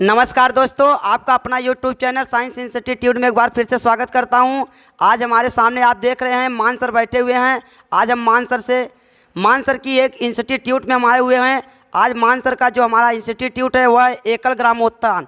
नमस्कार दोस्तों, आपका अपना YouTube चैनल साइंस इंस्टीट्यूट में एक बार फिर से स्वागत करता हूं। आज हमारे सामने आप देख रहे हैं मान सर बैठे हुए हैं। आज हम मान सर की एक इंस्टीट्यूट में हम आए हुए हैं। आज मान सर का जो हमारा इंस्टीट्यूट है वह एकल ग्रामोत्थान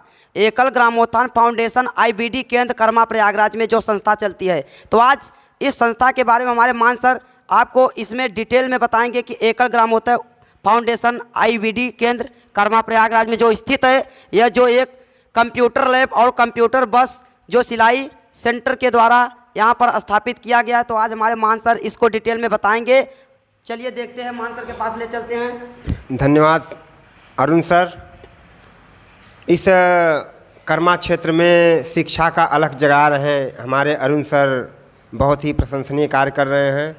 फाउंडेशन IBD केंद्र कर्मा प्रयागराज में जो संस्था चलती है। तो आज इस संस्था के बारे में हमारे मान सर आपको इसमें डिटेल में बताएंगे कि एकल ग्रामोत्थान फाउंडेशन IBD केंद्र कर्मा प्रयागराज में जो स्थित है, यह जो एक कंप्यूटर लैब और कंप्यूटर बस जो सिलाई सेंटर के द्वारा यहाँ पर स्थापित किया गया है। तो आज हमारे मान सर इसको डिटेल में बताएंगे। चलिए देखते हैं, मान सर के पास ले चलते हैं। धन्यवाद अरुण सर। इस कर्मा क्षेत्र में शिक्षा का अलख जगा रहे हमारे अरुण सर बहुत ही प्रशंसनीय कार्य कर रहे हैं।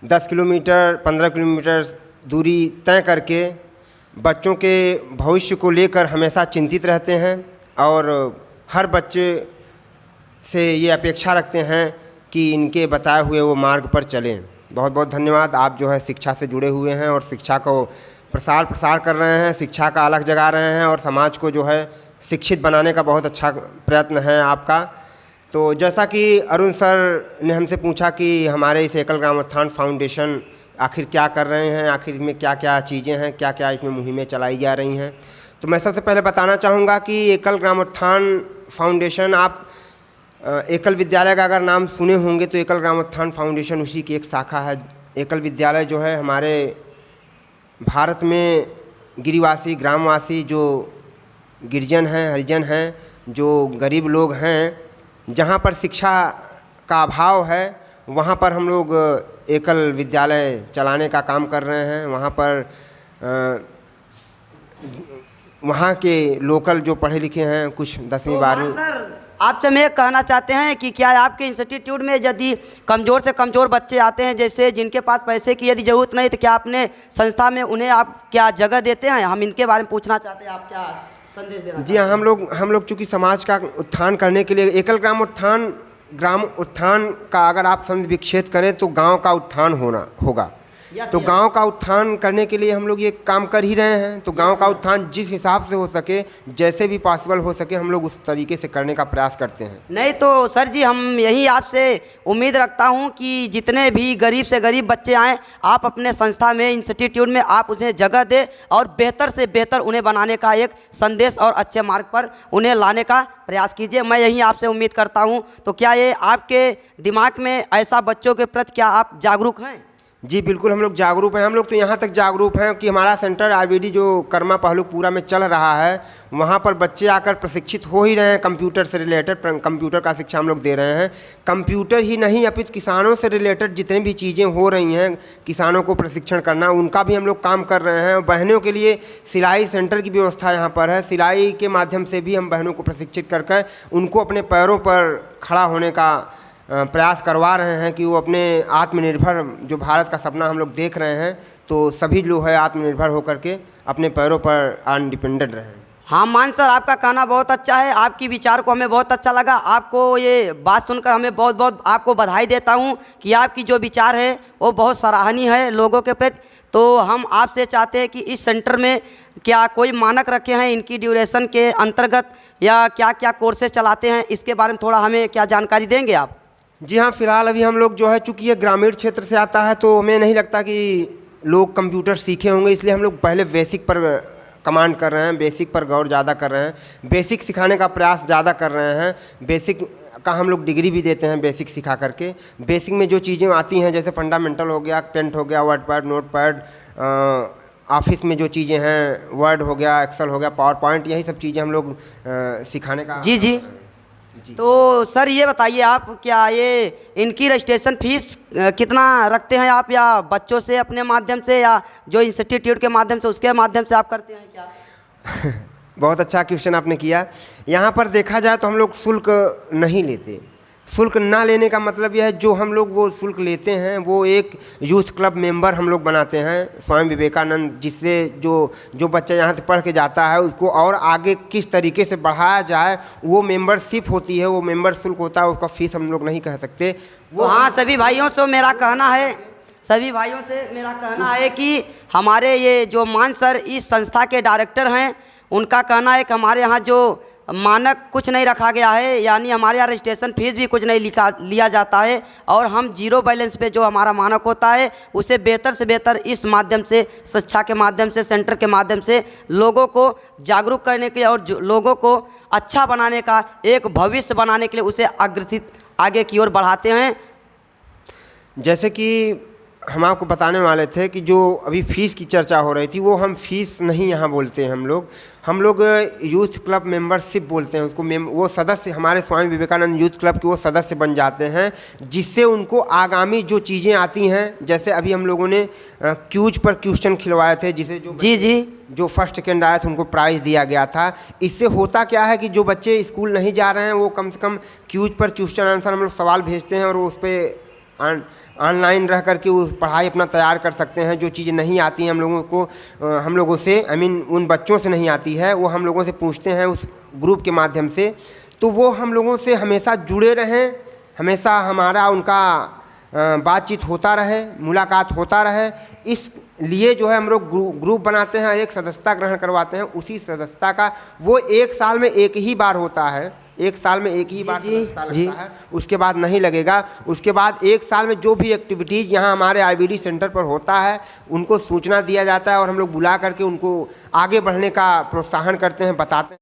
10 किलोमीटर 15 किलोमीटर दूरी तय करके बच्चों के भविष्य को लेकर हमेशा चिंतित रहते हैं और हर बच्चे से ये अपेक्षा रखते हैं कि इनके बताए हुए वो मार्ग पर चलें। बहुत बहुत धन्यवाद। आप जो है शिक्षा से जुड़े हुए हैं और शिक्षा को प्रसार कर रहे हैं, शिक्षा का अलख जगा रहे हैं और समाज को जो है शिक्षित बनाने का बहुत अच्छा प्रयत्न है आपका। तो जैसा कि अरुण सर ने हमसे पूछा कि हमारे इस एकल ग्रामोत्थान फाउंडेशन आखिर क्या कर रहे हैं, आखिर इसमें क्या क्या चीज़ें हैं, क्या क्या इसमें मुहिमें चलाई जा रही हैं। तो मैं सबसे पहले बताना चाहूँगा कि एकल ग्रामोत्थान फाउंडेशन, आप एकल विद्यालय का अगर नाम सुने होंगे तो एकल ग्रामोत्थान फाउंडेशन उसी की एक शाखा है। एकल विद्यालय जो है हमारे भारत में गिरिवासी ग्रामवासी जो गिरिजन हैं, हरिजन हैं, जो गरीब लोग हैं, जहाँ पर शिक्षा का अभाव है वहाँ पर हम लोग एकल विद्यालय चलाने का काम कर रहे हैं। वहाँ पर वहाँ के लोकल जो पढ़े लिखे हैं, कुछ 10वीं 12वीं। सर आपसे मैं कहना चाहते हैं कि क्या आपके इंस्टीट्यूट में यदि कमज़ोर से कमज़ोर बच्चे आते हैं, जैसे जिनके पास पैसे की यदि ज़रूरत नहीं, तो क्या अपने संस्था में उन्हें आप क्या जगह देते हैं? हम इनके बारे में पूछना चाहते हैं, आप क्या संदेश देना? जी हाँ, हम लोग चूँकि समाज का उत्थान करने के लिए एकल ग्राम उत्थान का अगर आप संद विक्षेप करें तो गांव का उत्थान होगा। तो गांव का उत्थान करने के लिए हम लोग ये काम कर ही रहे हैं। तो गांव का उत्थान जिस हिसाब से हो सके, जैसे भी पॉसिबल हो सके, हम लोग उस तरीके से करने का प्रयास करते हैं। नहीं तो सर जी, हम यही आपसे उम्मीद रखता हूं कि जितने भी गरीब से गरीब बच्चे आएँ, आप अपने संस्था में, इंस्टीट्यूट में आप उन्हें जगह दें और बेहतर से बेहतर उन्हें बनाने का एक संदेश और अच्छे मार्ग पर उन्हें लाने का प्रयास कीजिए। मैं यही आपसे उम्मीद करता हूं। तो क्या ये आपके दिमाग में ऐसा बच्चों के प्रति क्या आप जागरूक हैं? जी बिल्कुल, हम लोग जागरूक हैं। हम लोग तो यहाँ तक जागरूक हैं कि हमारा सेंटर IBD जो कर्मा पहलूपुरा में चल रहा है, वहाँ पर बच्चे आकर प्रशिक्षित हो ही रहे हैं। कंप्यूटर से रिलेटेड कंप्यूटर का शिक्षा हम लोग दे रहे हैं। कंप्यूटर ही नहीं, अपितु किसानों से रिलेटेड जितनी भी चीज़ें हो रही हैं, किसानों को प्रशिक्षण करना, उनका भी हम लोग काम कर रहे हैं। बहनों के लिए सिलाई सेंटर की व्यवस्था यहाँ पर है। सिलाई के माध्यम से भी हम बहनों को प्रशिक्षित कर उनको अपने पैरों पर खड़ा होने का प्रयास करवा रहे हैं कि वो अपने आत्मनिर्भर, जो भारत का सपना हम लोग देख रहे हैं, तो सभी जो है आत्मनिर्भर होकर के अपने पैरों पर इंडिपेंडेंट रहें। हाँ मान सर, आपका कहना बहुत अच्छा है। आपकी विचार को हमें बहुत अच्छा लगा। आपको ये बात सुनकर हमें बहुत बहुत आपको बधाई देता हूँ कि आपकी जो विचार है वो बहुत सराहनीय है लोगों के प्रति। तो हम आपसे चाहते हैं कि इस सेंटर में क्या कोई मानक रखे हैं इनकी ड्यूरेशन के अंतर्गत, या क्या क्या कोर्सेज चलाते हैं, इसके बारे में थोड़ा हमें क्या जानकारी देंगे आप? जी हाँ, फिलहाल अभी हम लोग जो है, चूँकि ये ग्रामीण क्षेत्र से आता है तो हमें नहीं लगता कि लोग कंप्यूटर सीखे होंगे, इसलिए हम लोग पहले बेसिक पर कमांड कर रहे हैं, बेसिक पर गौर ज़्यादा कर रहे हैं, बेसिक सिखाने का प्रयास ज़्यादा कर रहे हैं। बेसिक का हम लोग डिग्री भी देते हैं बेसिक सिखा करके। बेसिक में जो चीज़ें आती हैं, जैसे फंडामेंटल हो गया, पेंट हो गया, word pad, note pad, office में जो चीज़ें हैं, वर्ड हो गया, एक्सेल हो गया, पावर पॉइंट, यही सब चीज़ें हम लोग सिखाने का। जी। तो सर ये बताइए आप, क्या ये इनकी रजिस्ट्रेशन फीस कितना रखते हैं आप, या बच्चों से अपने माध्यम से, या जो इंस्टीट्यूट के माध्यम से उसके माध्यम से आप करते हैं क्या? बहुत अच्छा क्वेश्चन आपने किया। यहाँ पर देखा जाए तो हम लोग शुल्क नहीं लेते। शुल्क ना लेने का मतलब यह है, जो हम लोग वो शुल्क लेते हैं वो एक यूथ क्लब मेंबर हम लोग बनाते हैं, स्वामी विवेकानंद, जिससे जो बच्चा यहाँ से पढ़ के जाता है उसको और आगे किस तरीके से बढ़ाया जाए, वो मेंबरशिप होती है, वो मेंबर शुल्क होता है। उसका फीस हम लोग नहीं कह सकते वो। हाँ, सभी भाइयों से मेरा कहना है कि हमारे ये जो मान सर इस संस्था के डायरेक्टर हैं, उनका कहना है कि हमारे यहाँ जो मानक कुछ नहीं रखा गया है, यानी हमारे यहाँ रजिस्ट्रेशन फीस भी कुछ नहीं लिया जाता है और हम जीरो बैलेंस पे जो हमारा मानक होता है उसे बेहतर से बेहतर इस माध्यम से, शिक्षा के माध्यम से, सेंटर के माध्यम से लोगों को जागरूक करने के लिए और लोगों को अच्छा बनाने का, एक भविष्य बनाने के लिए उसे अग्रसित आगे की ओर बढ़ाते हैं। जैसे कि हम आपको बताने वाले थे कि जो अभी फ़ीस की चर्चा हो रही थी, वो हम फ़ीस नहीं यहाँ बोलते हैं। हम लोग यूथ क्लब मेंबरशिप बोलते हैं उसको। वो सदस्य हमारे स्वामी विवेकानंद यूथ क्लब के वो सदस्य बन जाते हैं, जिससे उनको आगामी जो चीज़ें आती हैं, जैसे अभी हम लोगों ने क्यूज पर क्वेश्चन खिलवाए थे, जिसे जो फर्स्ट सेकेंड आए थे उनको प्राइज़ दिया गया था। इससे होता क्या है कि जो बच्चे स्कूल नहीं जा रहे हैं वो कम से कम क्यूज पर क्वेश्चन आंसर हम लोग सवाल भेजते हैं और उस पर ऑनलाइन रह करके वो पढ़ाई अपना तैयार कर सकते हैं। जो चीज़ें नहीं आती हैं हम लोगों से, उन बच्चों से नहीं आती है, वो हम लोगों से पूछते हैं उस ग्रुप के माध्यम से। तो वो हम लोगों से हमेशा जुड़े रहें, हमेशा हमारा उनका बातचीत होता रहे, मुलाकात होता रहे। इस लिए जो है हम लोग ग्रुप बनाते हैं, एक सदस्यता ग्रहण करवाते हैं। उसी सदस्यता का वो 1 साल में एक ही बार होता है, 1 साल में एक ही बार सदस्यता लगता है, उसके बाद नहीं लगेगा। उसके बाद 1 साल में जो भी एक्टिविटीज़ यहाँ हमारे IBD सेंटर पर होता है उनको सूचना दिया जाता है और हम लोग बुला करके उनको आगे बढ़ने का प्रोत्साहन करते हैं, बताते हैं।